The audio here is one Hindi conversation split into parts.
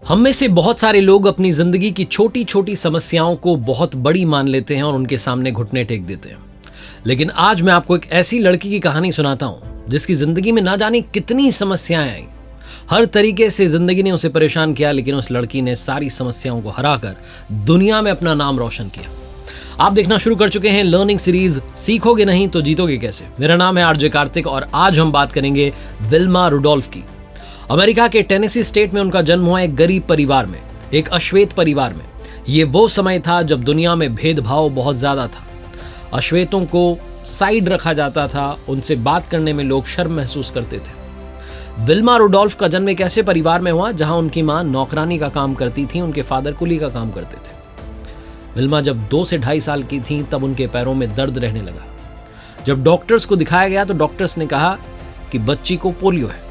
हम में से बहुत सारे लोग अपनी जिंदगी की छोटी छोटी समस्याओं को बहुत बड़ी मान लेते हैं और उनके सामने घुटने टेक देते हैं। लेकिन आज मैं आपको एक ऐसी लड़की की कहानी सुनाता हूं जिसकी जिंदगी में ना जाने कितनी समस्याएं आई। हर तरीके से जिंदगी ने उसे परेशान किया, लेकिन उस लड़की ने सारी समस्याओं को हराकर दुनिया में अपना नाम रोशन किया। आप देखना शुरू कर चुके हैं लर्निंग सीरीज सीखोगे नहीं तो जीतोगे कैसे। मेरा नाम है आरजे कार्तिक और आज हम बात करेंगे विल्मा रुडोल्फ की। अमेरिका के टेनेसी स्टेट में उनका जन्म हुआ एक गरीब परिवार में, एक अश्वेत परिवार में। ये वो समय था जब दुनिया में भेदभाव बहुत ज्यादा था। अश्वेतों को साइड रखा जाता था, उनसे बात करने में लोग शर्म महसूस करते थे। विल्मा रुडोल्फ का जन्म एक ऐसे परिवार में हुआ जहां उनकी मां नौकरानी का काम करती थी, उनके फादर कुली का काम करते थे। विल्मा जब 2 से 2.5 साल की थी तब उनके पैरों में दर्द रहने लगा। जब डॉक्टर्स को दिखाया गया तो डॉक्टर्स ने कहा कि बच्ची को पोलियो है।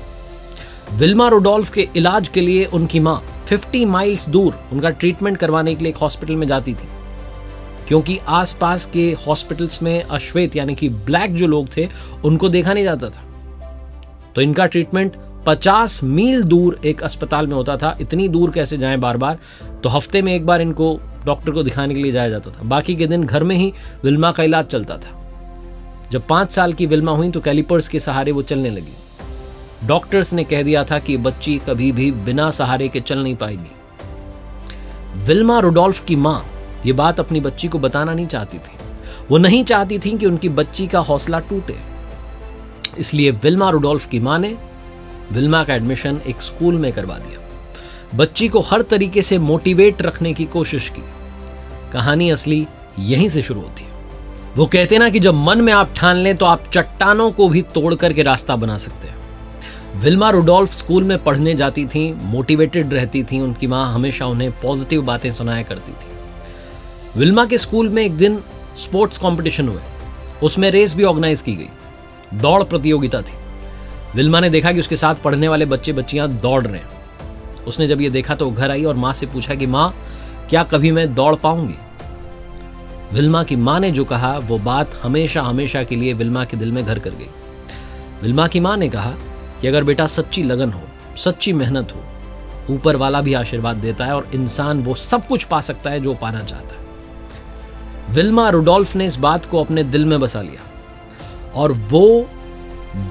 विल्मा रुडोल्फ के इलाज के लिए उनकी मां 50 माइल्स दूर उनका ट्रीटमेंट करवाने के लिए एक हॉस्पिटल में जाती थी, क्योंकि आसपास के हॉस्पिटल्स में अश्वेत यानी कि ब्लैक जो लोग थे उनको देखा नहीं जाता था। तो इनका ट्रीटमेंट 50 मील दूर एक अस्पताल में होता था। इतनी दूर कैसे जाएं बार बार? तो हफ्ते में एक बार इनको डॉक्टर को दिखाने के लिए जाया जाता था। बाकी के दिन घर में ही विल्मा का इलाज चलता था। जब 5 साल की विल्मा हुई तो कैलिपर्स के सहारे वो चलने लगी। डॉक्टर्स ने कह दिया था कि बच्ची कभी भी बिना सहारे के चल नहीं पाएगी। विल्मा रुडोल्फ की मां ये बात अपनी बच्ची को बताना नहीं चाहती थी। वो नहीं चाहती थी कि उनकी बच्ची का हौसला टूटे। इसलिए विल्मा रुडोल्फ की मां ने विल्मा का एडमिशन एक स्कूल में करवा दिया। बच्ची को हर तरीके से मोटिवेट रखने की कोशिश की। कहानी असली यहीं से शुरू होती है। वो कहते ना कि जब मन में आप ठान लें तो आप चट्टानों को भी तोड़ करके रास्ता बना सकते हैं। विल्मा रुडोल्फ स्कूल में पढ़ने जाती थी, मोटिवेटेड रहती थी। उनकी मां हमेशा उन्हें पॉजिटिव बातें सुनाया करती थी। विल्मा के स्कूल में एक दिन स्पोर्ट्स कंपटीशन हुए। उसमें रेस भी ऑर्गेनाइज की गई। दौड़ प्रतियोगिता थी। विल्मा ने देखा कि उसके साथ पढ़ने वाले बच्चे बच्चियां दौड़ रहे हैं। उसने जब ये देखा तो घर आई और मां से पूछा कि मां, क्या कभी मैं दौड़ पाऊंगी? विल्मा की मां ने जो कहा वो बात हमेशा हमेशा के लिए विल्मा के दिल में घर कर गई। विल्मा की मां ने कहा कि अगर बेटा सच्ची लगन हो, सच्ची मेहनत हो, ऊपर वाला भी आशीर्वाद देता है और इंसान वो सब कुछ पा सकता है जो पाना चाहता है। विल्मा रुडोल्फ ने इस बात को अपने दिल में बसा लिया और वो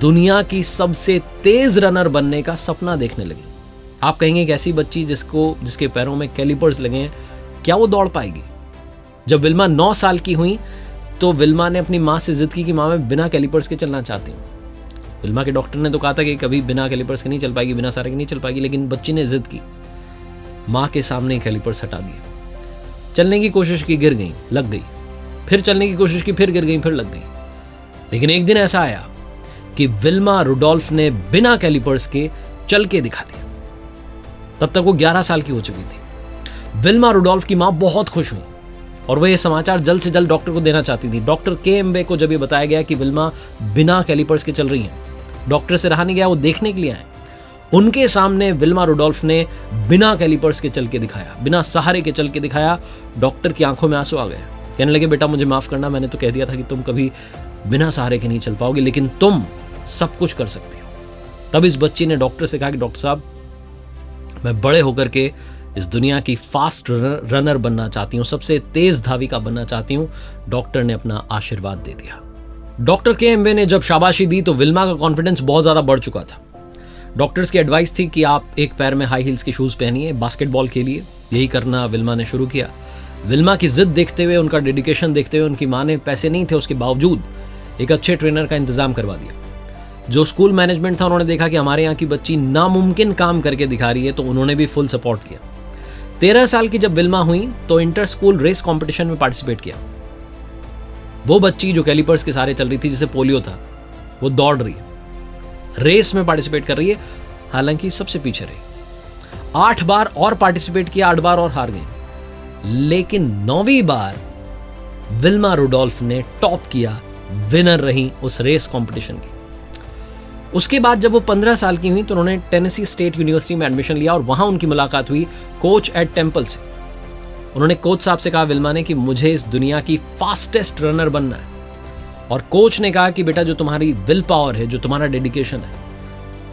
दुनिया की सबसे तेज रनर बनने का सपना देखने लगी। आप कहेंगे एक ऐसी बच्ची जिसके पैरों में कैलिपर्स लगे हैं, क्या वो दौड़ पाएगी? जब विल्मा 9 साल की हुई तो विल्मा ने अपनी मां से जिद की कि मां, मैं बिना कैलिपर्स के चलना चाहती हूँ। विल्मा के डॉक्टर ने तो कहा था कि कभी बिना कैलिपर्स के नहीं चल पाएगी, बिना सहारे के नहीं चल पाएगी, लेकिन बच्ची ने जिद की। मां के सामने कैलिपर्स हटा दिए। चलने की कोशिश की, गिर गई, लग गई। फिर चलने की कोशिश की, फिर गिर गई, फिर लग गई। लेकिन एक दिन ऐसा आया कि विल्मा रुडोल्फ ने बिना कैलिपर्स के चल के दिखा दिया। तब तक वो 11 साल की हो चुकी थी। विल्मा रुडोल्फ की मां बहुत खुश हुई और वो ये समाचार जल्द से जल्द डॉक्टर को देना चाहती थी। डॉक्टर के को जब ये बताया गया कि विल्मा बिना कैलिपर्स के चल रही हैं, डॉक्टर से रहा नहीं गया, वो देखने के लिए आए। उनके सामने विल्मा रुडोल्फ ने बिना कैलिपर्स के चल के दिखाया, बिना सहारे के चल के दिखाया। डॉक्टर की आंखों में आंसू आ गए। कहने लगे, बेटा मुझे माफ करना, मैंने तो कह दिया था कि तुम कभी बिना सहारे के नहीं चल पाओगे, लेकिन तुम सब कुछ कर सकती हो। तब इस बच्ची ने डॉक्टर से कहा कि डॉक्टर साहब, मैं बड़े होकर के इस दुनिया की फास्ट रनर बनना चाहती हूँ, सबसे तेज धाविका बनना चाहती हूँ। डॉक्टर ने अपना आशीर्वाद दे दिया। डॉक्टर के ने जब शाबाशी दी तो विल्मा का कॉन्फिडेंस बहुत ज्यादा बढ़ चुका था। डॉक्टर्स की एडवाइस थी कि आप एक पैर में हाई हील्स के शूज पहनिए बास्केटबॉल के लिए। यही करना विल्मा ने शुरू किया। विल्मा की जिद देखते हुए, उनका डेडिकेशन देखते हुए उनकी मां ने, पैसे नहीं थे उसके बावजूद, एक अच्छे ट्रेनर का इंतजाम करवा दिया। जो स्कूल मैनेजमेंट था उन्होंने देखा कि हमारे यहाँ की बच्ची नामुमकिन काम करके दिखा रही है, तो उन्होंने भी फुल सपोर्ट किया। 13 साल की जब विल्मा हुई तो इंटर स्कूल रेस कंपटीशन में पार्टिसिपेट किया। वो बच्ची जो कैलिपर्स के सहारे चल रही थी, जिसे पोलियो था, वो दौड़ रही है, रेस में पार्टिसिपेट कर रही है, हालांकि सबसे पीछे रही। 8 बार और पार्टिसिपेट किया, 8 बार और हार गई। लेकिन 9वीं बार विल्मा रुडोल्फ ने टॉप किया, विनर रही उस रेस कंपटीशन की। उसके बाद जब वो 15 साल की हुई तो उन्होंने टेनेसी स्टेट यूनिवर्सिटी में एडमिशन लिया और वहां उनकी मुलाकात हुई कोच एड टेम्पल से। उन्होंने कोच साहब से कहा, विल्मा ने, कि मुझे इस दुनिया की फास्टेस्ट रनर बनना है। और कोच ने कहा कि बेटा, जो तुम्हारी विल पावर है, जो तुम्हारा डेडिकेशन है,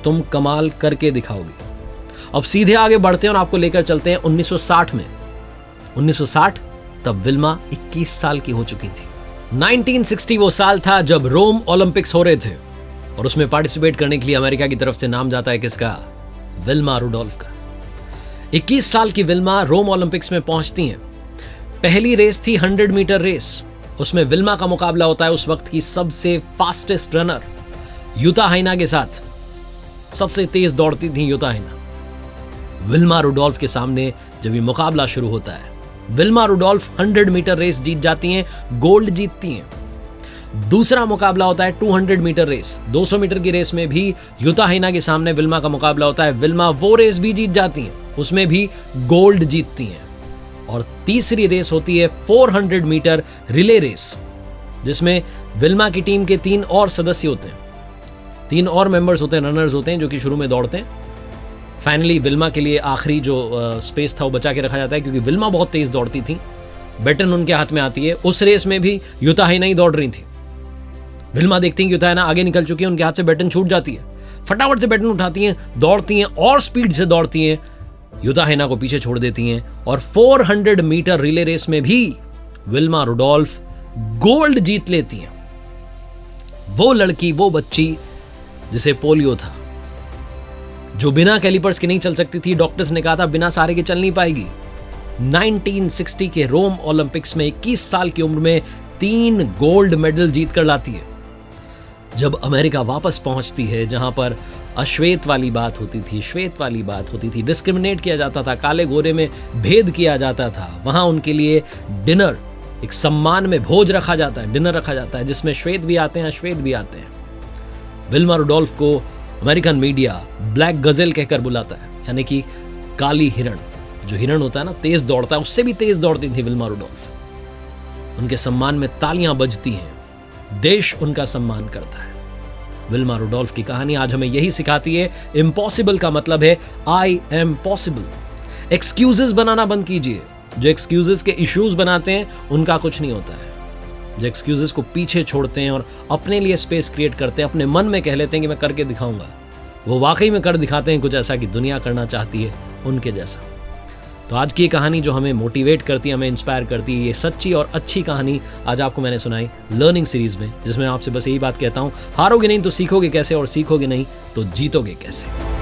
तुम कमाल करके दिखाओगी। अब सीधे आगे बढ़ते हैं और आपको लेकर चलते हैं 1960 में। 1960 तब विल्मा 21 साल की हो चुकी थी। 1960 वो साल था जब रोम ओलंपिक्स हो रहे थे और उसमें पार्टिसिपेट करने के लिए अमेरिका की तरफ से नाम जाता है किसका? विल्मा रुडोल्फ का। 21 साल की विल्मा रोम ओलंपिक्स में पहुंचती हैं। पहली रेस थी 100 मीटर रेस। उसमें विल्मा का मुकाबला होता है उस वक्त की सबसे फास्टेस्ट रनर युता हाइना के साथ। सबसे तेज दौड़ती थी युता हाइना। विल्मा रुडोल्फ के सामने जब ये मुकाबला शुरू होता है, विल्मा रुडोल्फ 100 मीटर रेस जीत जाती हैं, गोल्ड जीतती हैं। दूसरा मुकाबला होता है 200 मीटर रेस। 200 मीटर की रेस में भी युता हाइना के सामने विल्मा का मुकाबला होता है। विल्मा वो रेस भी जीत जाती हैं, उसमें भी गोल्ड जीतती हैं। और तीसरी रेस होती है 400 मीटर रिले रेस, जिसमें विल्मा की टीम के 3 और सदस्य होते हैं, 3 और मेंबर्स होते हैं, रनर्स होते हैं जो कि शुरू में दौड़ते हैं। फाइनली विल्मा के लिए आखिरी जो स्पेस था वो बचा के रखा जाता है, क्योंकि विल्मा बहुत तेज दौड़ती थी। बैटन उनके हाथ में आती है। उस रेस में भी युता हाइना ही दौड़ रही थी। विल्मा देखती हैं कि युता हाइना आगे निकल चुकी है, उनके हाथ से बैटन छूट जाती है। फटाफट से बैटन उठाती हैं, दौड़ती हैं और स्पीड से दौड़ती हैं, युता हाइना को पीछे छोड़ देती हैं। और 400 मीटर रिले रेस में भी विल्मा रुडोल्फ गोल्ड जीत लेती हैं। वो लड़की, वो बच्ची जिसे पोलियो था, जो बिना कैलिपर्स के नहीं चल सकती थी। डॉक्टर्स ने कहा था बिना सहारे के चल नहीं पाएगी। 1960 के रोम ओलंपिक्स में 21 साल की उम्र में 3 गोल्ड मेडल जीत कर लाती है। जब अमेरिका वापस पहुंचती है, जहां पर अश्वेत वाली बात होती थी, श्वेत वाली बात होती थी, डिस्क्रिमिनेट किया जाता था, काले गोरे में भेद किया जाता था, वहां उनके लिए डिनर, एक सम्मान में भोज रखा जाता है, डिनर रखा जाता है, जिसमें श्वेत भी आते हैं, अश्वेत भी आते हैं। विल्मा रुडोल्फ को अमेरिकन मीडिया ब्लैक गजेल कहकर बुलाता है, यानी कि काली हिरण। जो हिरण होता है ना, तेज दौड़ता है, उससे भी तेज दौड़ती थी विल्मा रुडोल्फ। उनके सम्मान में तालियां बजती हैं, देश उनका सम्मान करता है। विल्मा रुडोल्फ की कहानी आज हमें यही सिखाती है, इम्पॉसिबल का मतलब है आई एम पॉसिबल। एक्सक्यूजेस बनाना बंद कीजिए। जो एक्सक्यूजेस के इश्यूज बनाते हैं उनका कुछ नहीं होता है। जो एक्सक्यूजेस को पीछे छोड़ते हैं और अपने लिए स्पेस क्रिएट करते हैं, अपने मन में कह लेते हैं कि मैं करके दिखाऊंगा, वो वाकई में कर दिखाते हैं कुछ ऐसा कि दुनिया करना चाहती है उनके जैसा। तो आज की ये कहानी जो हमें मोटिवेट करती है, हमें इंस्पायर करती है, ये सच्ची और अच्छी कहानी आज आपको मैंने सुनाई लर्निंग सीरीज में, जिसमें आपसे बस यही बात कहता हूँ, हारोगे नहीं तो सीखोगे कैसे, और सीखोगे नहीं तो जीतोगे कैसे।